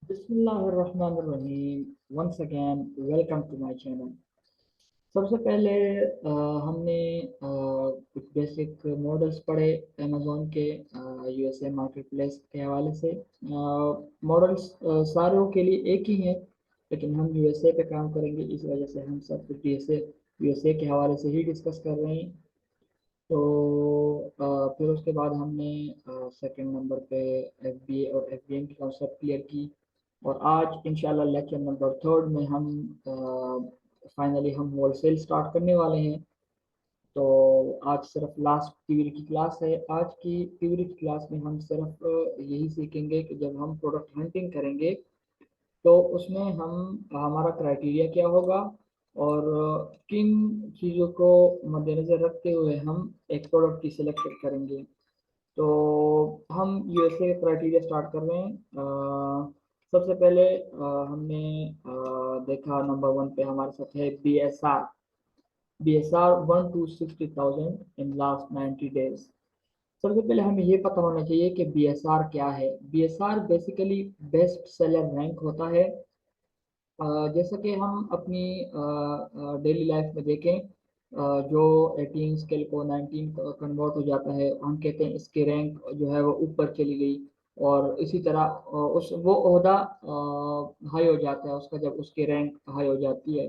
बिस्मिल्लाहिर्रहमानिर्रहीम। Once again welcome to my channel. सबसे पहले हमने कुछ बेसिक मॉडल्स पढ़े अमेज़ॉन के यूएसए मार्केट प्लेस के हवाले से। मॉडल्स सारों के लिए एक ही हैं, लेकिन हम यूएसए पे काम करेंगे, इस वजह से हम सब कुछ यूएसए के हवाले से ही डिस्कस कर रहे हैं। तो फिर उसके बाद हमने सेकंड नंबर पे एफबीए और एफबीएम की कॉन्सेप्ट क्लियर की। और आज इंशाल्लाह लेक्चर नंबर थर्ड में हम फाइनली हम होलसेल स्टार्ट करने वाले हैं। तो आज सिर्फ लास्ट थ्योरी की क्लास है। आज की थ्योरी की क्लास में हम सिर्फ यही सीखेंगे कि जब हम प्रोडक्ट हंटिंग करेंगे तो उसमें हम हमारा क्राइटेरिया क्या होगा और किन चीज़ों को मद्देनज़र रखते हुए हम एक प्रोडक्ट की सिलेक्शन करेंगे। तो हम यूएसए क्राइटेरिया स्टार्ट कर रहे हैं। सबसे पहले हमने देखा नंबर वन पे हमारे साथ है B S R 1 to 60,000 in last 90 days. सबसे पहले हमें ये पता होना चाहिए कि बी एस आर क्या है। B S R basically best seller rank होता है। जैसा कि हम अपनी डेली लाइफ में देखें, जो 18 स्केल को 19 कन्वर्ट हो जाता है, हम कहते हैं इसकी रैंक जो है वो ऊपर चली गई। और इसी तरह उस वो ओहदा हाई हो जाता है उसका जब उसकी रैंक हाई हो जाती है,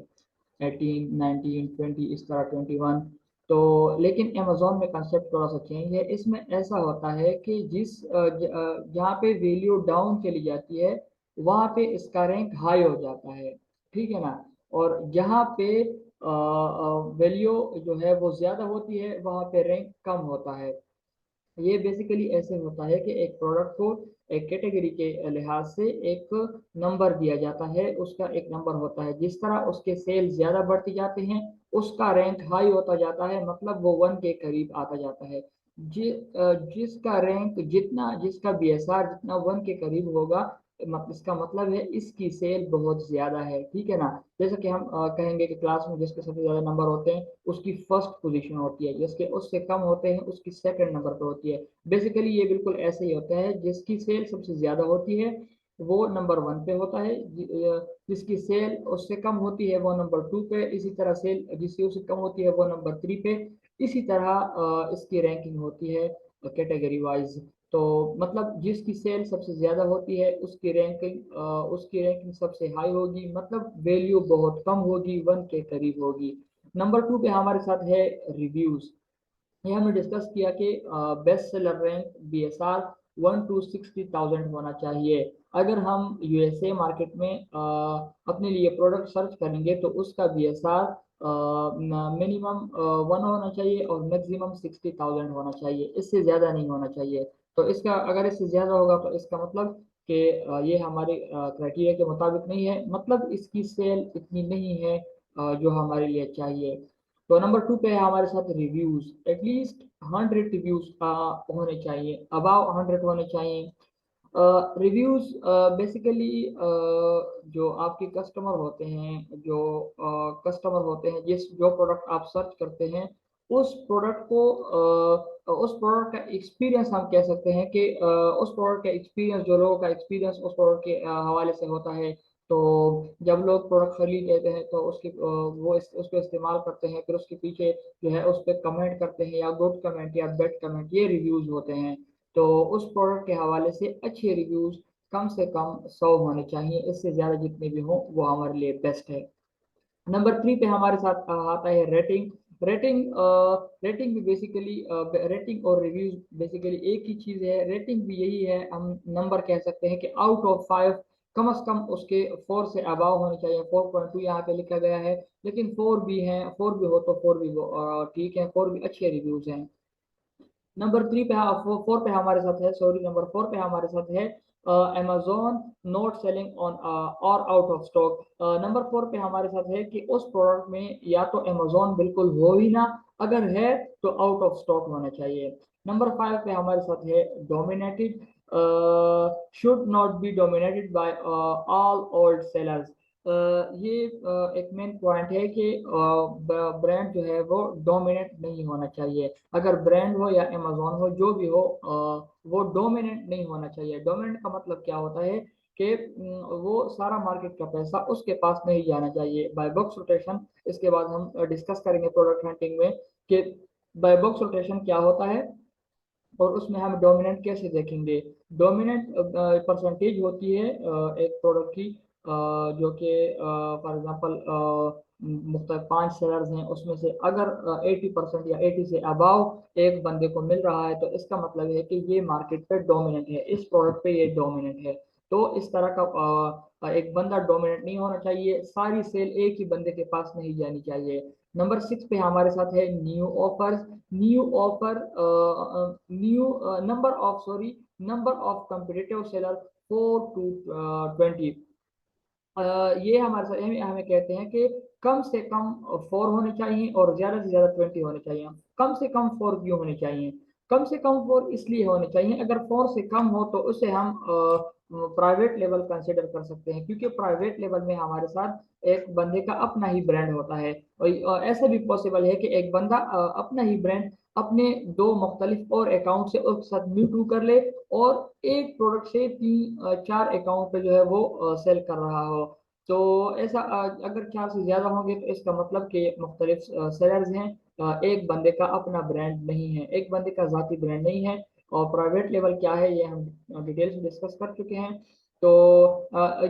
18 19 20 इस तरह 21। तो लेकिन अमेजोन में कंसेप्ट थोड़ा सा चेंज है। इसमें ऐसा होता है कि जहाँ पे वैल्यू डाउन चली जाती है वहाँ पे इसका रैंक हाई हो जाता है, ठीक है ना। और जहाँ पे वैल्यू जो है वो ज़्यादा होती है वहाँ पे रैंक कम होता है। ये बेसिकली ऐसे होता है कि एक प्रोडक्ट को एक कैटेगरी के लिहाज से एक नंबर दिया जाता है, उसका एक नंबर होता है। जिस तरह उसके सेल ज़्यादा बढ़ते जाते हैं उसका रैंक हाई होता जाता है, मतलब वो वन के करीब आता जाता है। जिसका रैंक जितना जिसका बीएसआर जितना वन के करीब होगा, इसका मतलब है इसकी सेल बहुत ज़्यादा है, ठीक है ना। जैसे कि हम कहेंगे कि क्लास में जिसके सबसे ज़्यादा नंबर होते हैं उसकी फर्स्ट पोजीशन होती है, जिसके उससे कम होते हैं उसकी सेकंड नंबर पर होती है। बेसिकली ये बिल्कुल ऐसे ही होता है, जिसकी सेल सबसे ज़्यादा होती है वो नंबर वन पे होता है, जिसकी सेल उससे कम होती है वो नंबर टू पे, इसी तरह सेल जिसकी उससे कम होती है वो नंबर थ्री पे। इसी तरह इसकी रैंकिंग होती है कैटेगरी वाइज। तो मतलब जिसकी सेल सबसे ज़्यादा होती है उसकी रैंकिंग सबसे हाई होगी, मतलब वैल्यू बहुत कम होगी, वन के करीब होगी। नंबर टू पे हमारे साथ है रिव्यूज़। ये हमने डिस्कस किया कि best seller rank B S R 1 to 60,000 होना चाहिए। अगर हम यूएसए मार्केट में अपने लिए प्रोडक्ट सर्च करेंगे तो उसका बी एस आर मिनिमम 1 होना चाहिए और मैक्सिमम 60,000 होना चाहिए, इससे ज़्यादा नहीं होना चाहिए। तो इसका अगर इससे ज़्यादा होगा तो इसका मतलब कि ये हमारे क्राइटेरिया के मुताबिक नहीं है, मतलब इसकी सेल इतनी नहीं है जो हमारे लिए चाहिए। तो नंबर टू पे है हमारे साथ रिव्यूज। एटलीस्ट 100 रिव्यूज होने चाहिए, अबाव 100 होने चाहिए। रिव्यूज बेसिकली जो आपके कस्टमर होते हैं, जो कस्टमर होते हैं जिस जो प्रोडक्ट आप सर्च करते हैं उस प्रोडक्ट को उस प्रोडक्ट का एक्सपीरियंस हम कह सकते हैं कि उस प्रोडक्ट का एक्सपीरियंस, जो लोगों का एक्सपीरियंस उस प्रोडक्ट के हवाले से होता है। तो जब लोग प्रोडक्ट खरीद लेते हैं तो उसको इस्तेमाल करते हैं, फिर उसके पीछे जो है उस पर कमेंट करते हैं, या गुड कमेंट या बैड कमेंट, ये रिव्यूज होते हैं। तो उस प्रोडक्ट के हवाले से अच्छे रिव्यूज कम से कम 100 होने चाहिए, इससे ज़्यादा जितने भी हों वो हमारे लिए बेस्ट है। नंबर थ्री पे हमारे साथ आता है रेटिंग। रेटिंग रेटिंग भी बेसिकली रेटिंग और रिव्यूज बेसिकली एक ही चीज़ है। रेटिंग भी यही है, हम नंबर कह सकते हैं कि आउट ऑफ 5 कम से कम उसके 4 से अबाव होने चाहिए। 4.2 यहाँ पे लिखा गया है, लेकिन 4 भी है, 4 भी हो तो 4 भी ठीक है, 4 भी अच्छे रिव्यूज हैं। नंबर थ्री पे फोर पे हमारे साथ है, सॉरी, नंबर फोर पे हमारे साथ है अमेजोन नॉट सेलिंग ऑन और out of stock. Number four पे हमारे साथ है कि उस प्रोडक्ट में या तो अमेजोन बिल्कुल हो ही ना, अगर है तो आउट ऑफ स्टॉक होना चाहिए। नंबर फाइव पे हमारे साथ है dominated, should not be dominated by all old sellers. ये एक मेन पॉइंट है कि ब्रांड जो है वो डोमिनेट नहीं होना चाहिए। अगर ब्रांड हो या अमेजोन हो जो भी हो वो डोमिनेंट नहीं होना चाहिए। डोमिनेंट का मतलब क्या होता है कि वो सारा मार्केट का पैसा उसके पास नहीं जाना चाहिए। बाय बॉक्स रोटेशन, इसके बाद हम डिस्कस करेंगे प्रोडक्ट हंटिंग में कि बाय बॉक्स रोटेशन क्या होता है और उसमें हम डोमिनेंट कैसे देखेंगे। डोमिनेंट परसेंटेज होती है एक प्रोडक्ट की, जो कि फॉर एग्जांपल मुख्तलिफ 5 शेयर्स हैं, उसमें से अगर 80% या 80 से अबाव एक बंदे को मिल रहा है तो इसका मतलब है कि ये मार्केट पे डोमिनेंट है, इस प्रोडक्ट पे ये डोमिनेंट है। तो इस तरह का एक बंदा डोमिनेंट नहीं होना चाहिए, सारी सेल एक ही बंदे के पास नहीं जानी चाहिए। नंबर 6 पे हमारे साथ है new offers. New offer, new number of sorry number of competitive seller 4 to 20। ये हमारे साथ हमें हमें कहते हैं कि कम से कम 4 होने चाहिए और ज्यादा से ज्यादा 20 होने चाहिए। कम से कम 4 क्यों होने चाहिए? कम से कम 4 इसलिए होने चाहिए, अगर 4 से कम हो तो उसे हम प्राइवेट लेवल कंसिडर कर सकते हैं, क्योंकि प्राइवेट लेवल में हमारे साथ एक बंदे का अपना ही ब्रांड होता है। और ऐसा भी पॉसिबल है कि एक बंदा अपना ही ब्रांड अपने दो मुख्तलिफ और अकाउंट से एक साथ म्यूटू कर ले और एक प्रोडक्ट से 3 4 अकाउंट पे जो है वो सेल कर रहा हो। तो ऐसा अगर 4 से ज्यादा होंगे तो इसका मतलब कि मुख्तलिफ सेलर्स हैं, एक बंदे का अपना ब्रांड नहीं है, एक बंदे का जाती ब्रांड नहीं है। और प्राइवेट लेवल क्या है ये हम डिटेल से डिस्कस कर चुके हैं। तो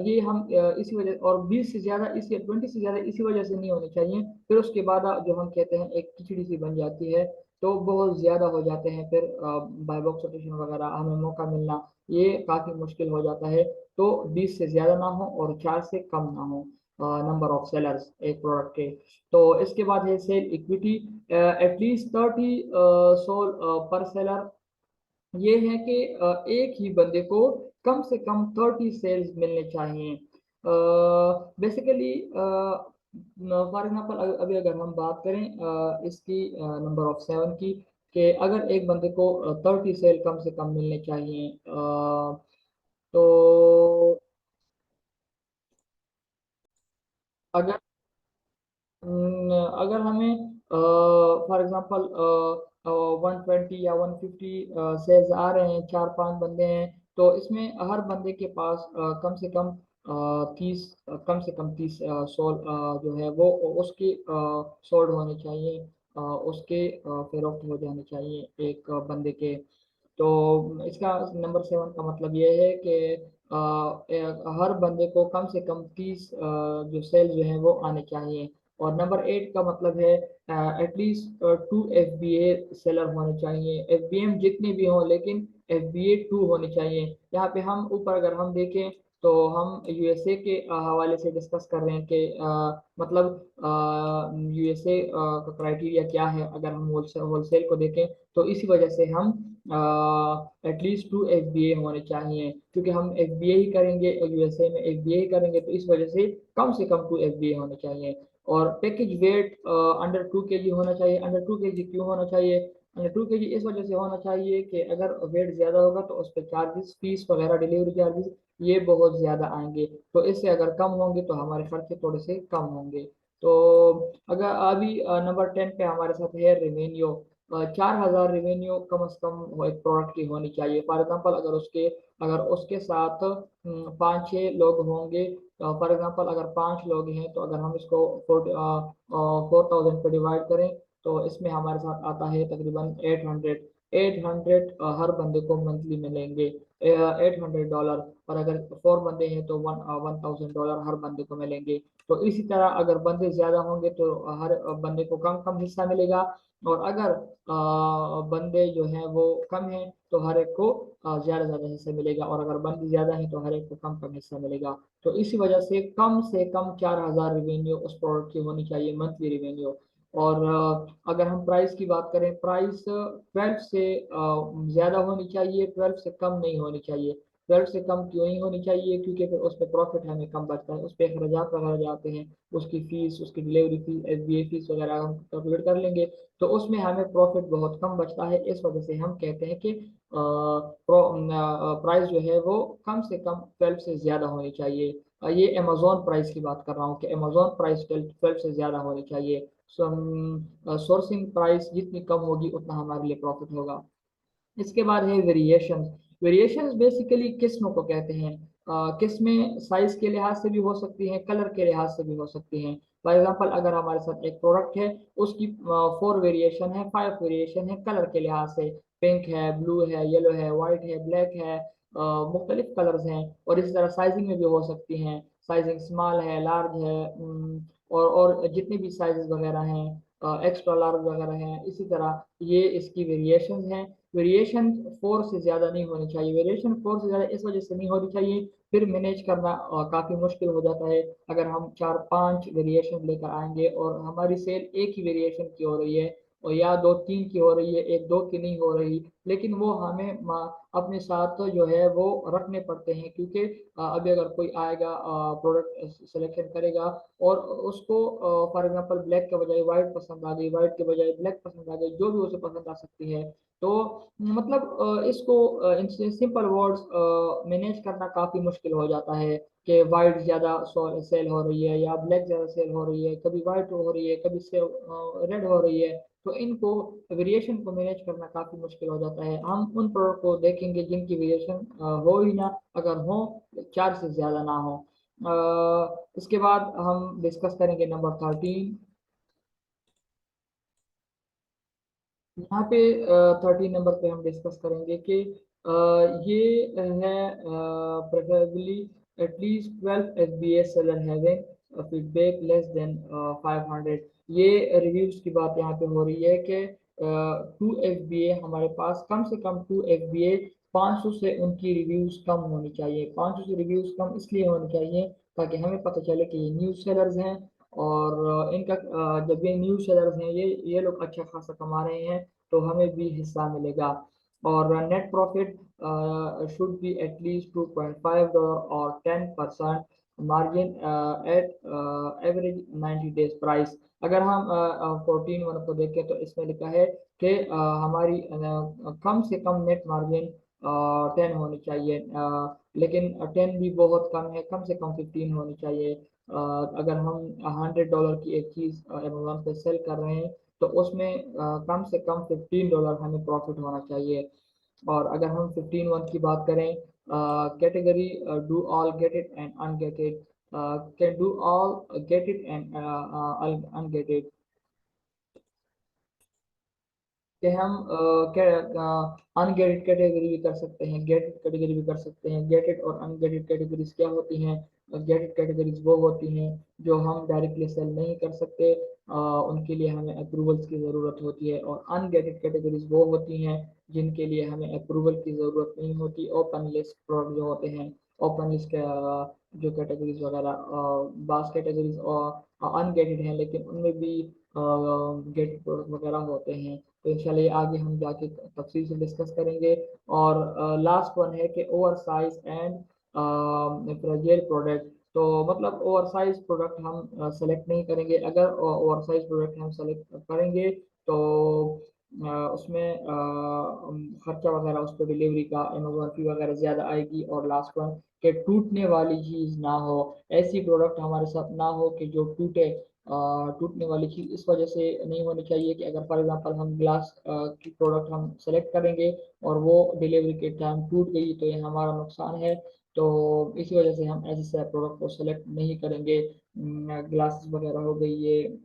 ये हम इसी वजह, और 20 से ज्यादा इसी 20 से ज्यादा इसी वजह से नहीं होनी चाहिए। फिर उसके बाद जो हम कहते हैं एक खिचड़ी सी बन जाती है, तो बहुत ज्यादा हो जाते हैं, फिर बाय बॉक्स रोटेशन वगैरह हमें मौका मिलना ये काफी मुश्किल हो जाता है। तो 20 से ज्यादा ना हो और 4 से कम ना हो नंबर ऑफ सेलर्स एक प्रोडक्ट के। तो इसके बाद है सेल इक्विटी, एटलीस्ट 30 सोल पर सेलर। ये है कि एक ही बंदे को कम से कम 30 सेल्स मिलने चाहिए। बेसिकली फॉर एग्जांपल अभी अगर हम बात करें इसकी नंबर ऑफ 7 की, कि अगर एक बंदे को 30 सेल कम से कम मिलने चाहिए, तो अगर अगर हमें फॉर एग्जांपल 120 या 150 शेयर्स आ रहे हैं, 4 5 बंदे हैं, तो इसमें हर बंदे के पास कम से कम 30, कम से कम 30 सोल जो है वो उसके सोल्ड होने चाहिए, उसके फरोख्त हो जाने चाहिए एक बंदे के। तो इसका नंबर 7 का मतलब ये है कि हर बंदे को कम से कम 30 जो सेल जो हैं वो आने चाहिए। और नंबर 8 का मतलब है एटलीस्ट 2 FBA सेलर होने चाहिए। FBM जितने भी हों लेकिन FBA 2 होने चाहिए। यहाँ पे हम ऊपर अगर हम देखें तो हम यूएसए के हवाले से डिस्कस कर रहे हैं कि मतलब यूएसए का क्राइटेरिया क्या है, अगर हम होलसेल को देखें तो इसी वजह से हम एटलीस्ट 2 FBA होने चाहिए, क्योंकि हम FBA ही करेंगे और यूएसए में FBA ही करेंगे, तो इस वजह से कम 2 FBA होने चाहिए। और पैकेज वेट अंडर 2 kg होना चाहिए। अंडर 2 kg क्यों होना चाहिए? अंडर 2 kg इस वजह से होना चाहिए कि अगर वेट ज़्यादा होगा तो उस पर चार्जेस, फीस वगैरह, डिलीवरी चार्जेस ये बहुत ज़्यादा आएंगे। तो इससे अगर कम होंगे तो हमारे खर्चे थोड़े से कम होंगे। तो अगर अभी नंबर 10 पे हमारे साथ है रेवेन्यू। 4,000 रेवेन्यू कम से कम एक प्रोडक्ट की होनी चाहिए। फॉर एग्जांपल अगर उसके साथ 5 6 लोग होंगे, फॉर एग्जांपल अगर 5 लोग हैं तो अगर हम इसको 4,000 पे डिवाइड करें तो इसमें हमारे साथ आता है तकरीबन 800 हर बंदे को मंथली मिलेंगे, $800। और अगर 4 बंदे हैं तो 1,000 हर बंदे को मिलेंगे। तो इसी तरह अगर बंदे ज्यादा होंगे तो हर बंदे को कम कम हिस्सा मिलेगा, और अगर बंदे जो हैं वो कम हैं तो हर एक को ज्यादा ज्यादा हिस्सा मिलेगा, और अगर बंदे ज्यादा हैं तो हर एक को कम कम हिस्सा मिलेगा। तो इसी वजह से कम 4,000 रेवेन्यू उस प्रोडक्ट की होनी चाहिए, मंथली रेवेन्यू। और अगर हम प्राइस की बात करें, प्राइस 12 से ज्यादा होनी चाहिए, 12 से कम नहीं होनी चाहिए। 12 से कम क्यों नहीं होनी चाहिए? क्योंकि फिर उस पर प्रॉफिट हमें कम बचता है, उस पर अखराजात वगैरह जाते हैं, उसकी फीस, उसकी डिलीवरी फीस, FBA फीस वगैरह हम कैलकुलेट कर लेंगे, तो उसमें हमें प्रॉफिट बहुत कम बचता है। इस वजह से हम कहते हैं कि प्राइस जो है वो कम से कम 12 से ज़्यादा होनी चाहिए। ये अमेजोन प्राइस की बात कर रहा हूँ कि अमेजोन प्राइस 12 से ज़्यादा होनी चाहिए। सोर्सिंग प्राइस जितनी कम होगी उतना हमारे लिए प्रॉफिट होगा। इसके बाद है वेरिएशंस। वेरिएशंस बेसिकली किस्मों को कहते हैं। किस में साइज के लिहाज से भी हो सकती हैं, कलर के लिहाज से भी हो सकती हैं। फॉर एग्जांपल अगर हमारे साथ एक प्रोडक्ट है, उसकी 4 वेरिएशन है, 5 वेरिएशन है कलर के लिहाज से, पिंक है, ब्लू है, येलो है, वाइट है, ब्लैक है, मुख्तलिफ कलर्स हैं। और इसी तरह साइजिंग में भी हो सकती हैं, साइजिंग स्मॉल है, लार्ज है, और जितने भी साइजेस वगैरह हैं, एक्स्ट्रा लार्ज वगैरह हैं, इसी तरह ये इसकी वेरिएशन हैं। वेरिएशन 4 से ज़्यादा नहीं होनी चाहिए। वेरिएशन 4 से ज़्यादा इस वजह से नहीं होनी चाहिए, फिर मैनेज करना काफ़ी मुश्किल हो जाता है। अगर हम 4-5 वेरिएशन लेकर आएंगे और हमारी सेल एक ही वेरिएशन की हो रही है, और या 2-3 की हो रही है, 1-2 की नहीं हो रही, लेकिन वो हमें अपने साथ जो है वो रखने पड़ते हैं, क्योंकि अभी अगर कोई आएगा प्रोडक्ट सिलेक्शन करेगा और उसको फॉर एग्जांपल ब्लैक के बजाय वाइट पसंद आ गई, वाइट के बजाय ब्लैक पसंद आ गई, जो भी उसे पसंद आ सकती है, तो मतलब इसको इन सिंपल वर्ड्स मैनेज करना काफ़ी मुश्किल हो जाता है कि वाइट ज़्यादा सेल हो रही है या ब्लैक ज़्यादा सेल हो रही है, कभी वाइट हो रही है, कभी से रेड हो रही है। तो इनको वेरिएशन को मैनेज करना काफ़ी मुश्किल हो जाता है। हम उन प्रोडक्ट को देखेंगे जिनकी वेरिएशन हो ही ना, अगर हो 4 से ज़्यादा ना हो। इसके बाद हम डिस्कस करेंगे नंबर 13। यहाँ पे 13 नंबर पे हम डिस्कस करेंगे कि ये है preferably at least 12 FBA seller having feedback less than 500। ये रिव्यूज की बात यहाँ पे हो रही है कि 2 FBA हमारे पास, कम से कम 2 FBA 500 से उनकी रिव्यूज कम होनी चाहिए। 500 से रिव्यूज कम इसलिए होनी चाहिए ताकि हमें पता चले कि ये न्यूज सेलर्स हैं, और इनका जब ये न्यूज सेलर्स हैं, ये लोग अच्छा खासा कमा रहे हैं, तो हमें भी हिस्सा मिलेगा। और net profit should be at least $2.5 और 10% margin at average 90 days price. अगर हम 14 को देखें तो इसमें लिखा है कि हमारी कम से कम नेट मार्जिन 10 होनी चाहिए, लेकिन 10 भी बहुत कम है, कम से कम 15 होनी चाहिए। अगर हम $100 की एक चीज़ अमेजोन पे सेल कर रहे हैं, तो उसमें कम से कम $15 हमें प्रॉफिट होना चाहिए। और अगर हम 15 की बात करें, category do all get it and unget it, can do all get it and unget it, कि हम अनगेटेड कैटेगरी भी कर सकते हैं, गेटेड कैटेगरी भी कर सकते हैं। गेटेड और अनगेटेड कैटेगरीज क्या होती हैं? गेटेड कैटेगरीज वो होती हैं जो हम डायरेक्टली सेल नहीं कर सकते, उनके लिए हमें अप्रूवल्स की ज़रूरत होती है। और अनगेटेड कैटेगरीज वो होती हैं जिनके लिए हमें अप्रूवल की ज़रूरत नहीं होती। ओपन लिस्ट प्रोडक्ट जो होते हैं, ओपन लिस्ट जो कैटेगरीज वगैरह, बास कैटेगरीज और अनगेटेड हैं, लेकिन उनमें भी गेटेड प्रोडक्ट वगैरह होते हैं। तो इंशाल्लाह ये आगे हम जाके तफसील से डिस्कस करेंगे। और लास्ट वन है कि over size and fragile product. तो मतलब ओवर साइज प्रोडक्ट हम सेलेक्ट नहीं करेंगे। अगर ओवर साइज प्रोडक्ट हम सेलेक्ट करेंगे तो उसमें खर्चा वगैरह, उस पर डिलीवरी का अमेजोन फी वगैरह ज़्यादा आएगी। और लास्ट वन कि टूटने वाली चीज़ ना हो, ऐसी प्रोडक्ट हमारे साथ ना हो कि जो टूटे। टूटने वाली चीज़ इस वजह से नहीं होनी चाहिए कि अगर फॉर एग्जांपल हम ग्लास की प्रोडक्ट हम सेलेक्ट करेंगे और वो डिलीवरी के टाइम टूट गई, तो ये हमारा नुकसान है। तो इसी वजह से हम ऐसे प्रोडक्ट को सेलेक्ट नहीं करेंगे। ग्लासेस वगैरह हो गई, ये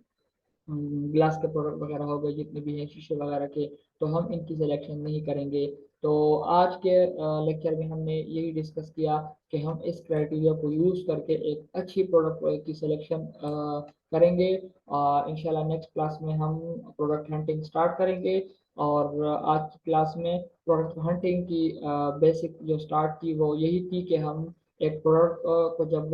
ग्लास के प्रोडक्ट वगैरह हो गए, जितने भी हैं शीशे वगैरह के, तो हम इनकी सिलेक्शन नहीं करेंगे। तो आज के लेक्चर में हमने यही डिस्कस किया कि हम इस क्राइटेरिया को यूज़ करके एक अच्छी प्रोडक्ट की सिलेक्शन करेंगे। इंशाल्लाह नेक्स्ट क्लास में हम प्रोडक्ट हंटिंग स्टार्ट करेंगे। और आज की क्लास में प्रोडक्ट हंटिंग की बेसिक जो स्टार्ट थी वो यही थी कि हम एक प्रोडक्ट को जब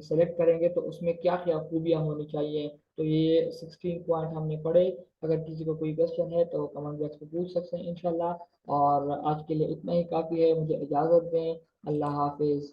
सेलेक्ट करेंगे तो उसमें क्या क्या खूबियाँ होनी चाहिए। तो ये 16 पॉइंट हमने पढ़े। अगर किसी को कोई क्वेश्चन है तो कमेंट बॉक्स में पूछ सकते हैं इंशाल्लाह। और आज के लिए इतना ही काफ़ी है, मुझे इजाज़त दें। अल्लाह हाफिज़।